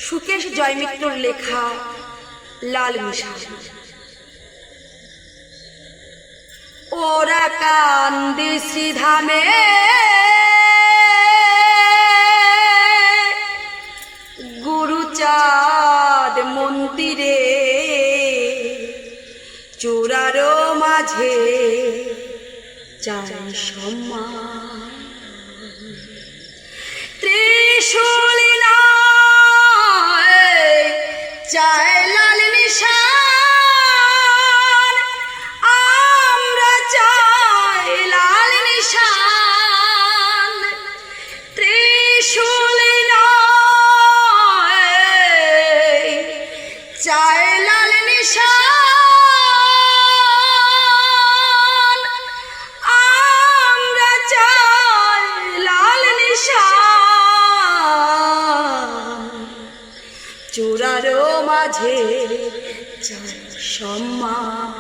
সুকেশ জয়মিত্রর লেখা লাল নিশান। ওরা কান্দে শ্রীধামে গুরুচাঁদ মন্দিরে, চূড়ারও মাঝে চায় সম্মান। ত্রিশূল নয় চায় লাল নিশান, আমরা চাই লাল নিশান। ত্রিশূল নয় চায় লাল নিশান, আমরা চাই লাল নিশান। চূড়ারও মাঝে চায় সম্মান।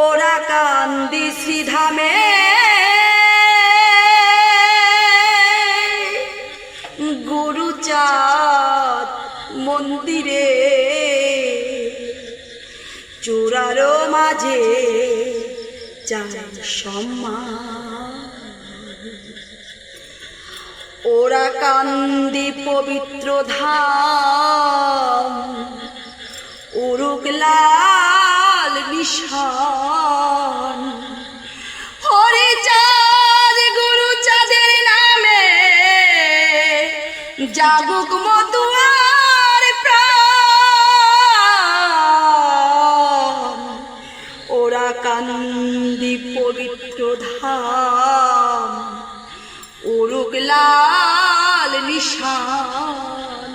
ওরা কান্দি শ্রীধামে গুরুচাঁদ মন্দিরে, চূড়ারও মাঝে চায় সম্মান। ওরা কান্দি পবিত্র ধাম, উরুক লাল নিশান। হরিচাঁদ গুরুচাঁদের নামে জাগুক মতুয়ার প্রাণ। ওরা কান্দি পবিত্র ধাম, উরুক লাল নিশান।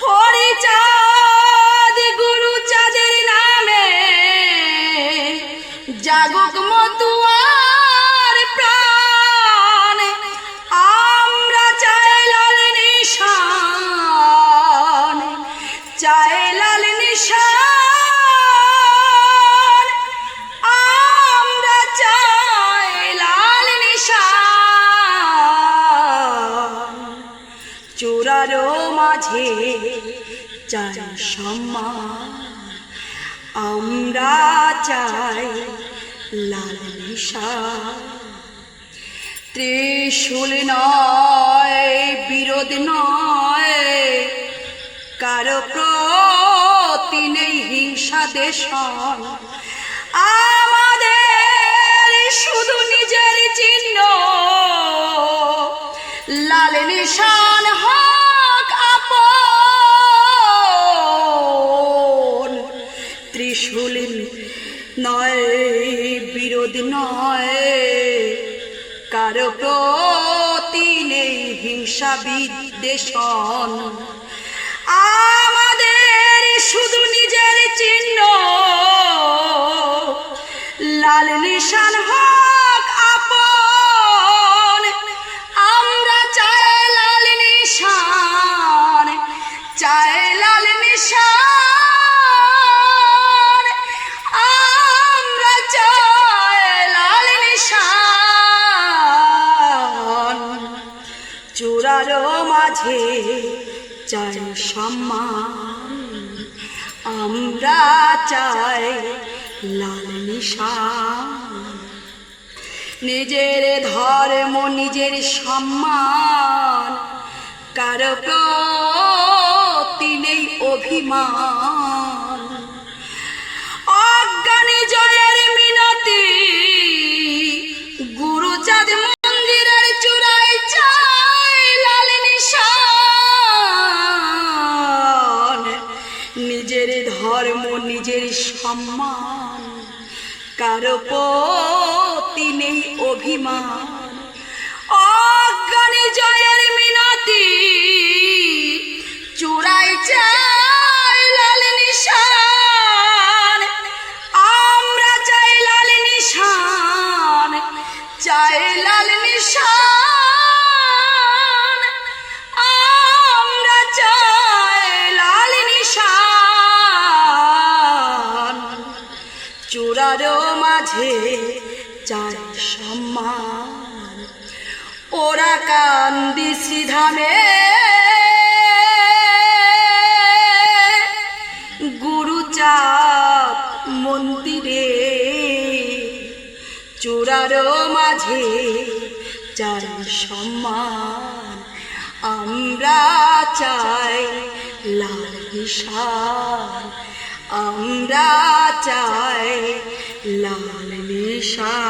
হরিচাঁদ গুরুচাঁদের নামে জাগুক মতুয়ার প্রাণ। আমরা চাই লাল নিশান, চাই লাল নিশান, আমরা চাই লাল নিশান। চূড়ারও মাঝে চাই সম্মান, আমরা চাই লাল নিশান। ত্রিশূল নয় বিরোধ নয়, কারো প্রতি নেই হিংসা দেশন। আমাদের শুধু নিজের চিহ্ন লাল নিশান হক আপন। ত্রিশূল নয় বিরোধ নয়, কারো প্রতি নেই হিংসা বিদ্বেষণ। আমাদের শুধু নিজের চিহ্ন লাল নিশান হক আপন। আমরা চাই লাল নিশান, চাই লাল নিশান, আমরা চাই লাল নিশান। চূড়ারও মাঝে চাই সম্মান, আমরা চাই লাল নিশান। নিজের ধর্ম নিজের সম্মান, কারো প্রতি নেই অভিমান। অজ্ঞানী জয়ের মিনতি, গুরুচাঁদ মন্দিরের চূড়ায় চাই লাল নিশান। নিজের ধর্ম নিজের সম্মান, কারো প্রতি নেই অভিমান। অজ্ঞানী জয়ের মিনতি, চূড়ায় চাই লাল নিশান। আমরা চাই লাল নিশান, চাই লাল নিশান, আমরা চাই লাল নিশান। চূড়ারও মাঝে চাই সম্মান। ওরা কান্দি শ্রীধামে চূড়ারও মাঝে চাই সম্মান, আমরা চাই লাল নিশান, আমরা চাই লাল নিশান।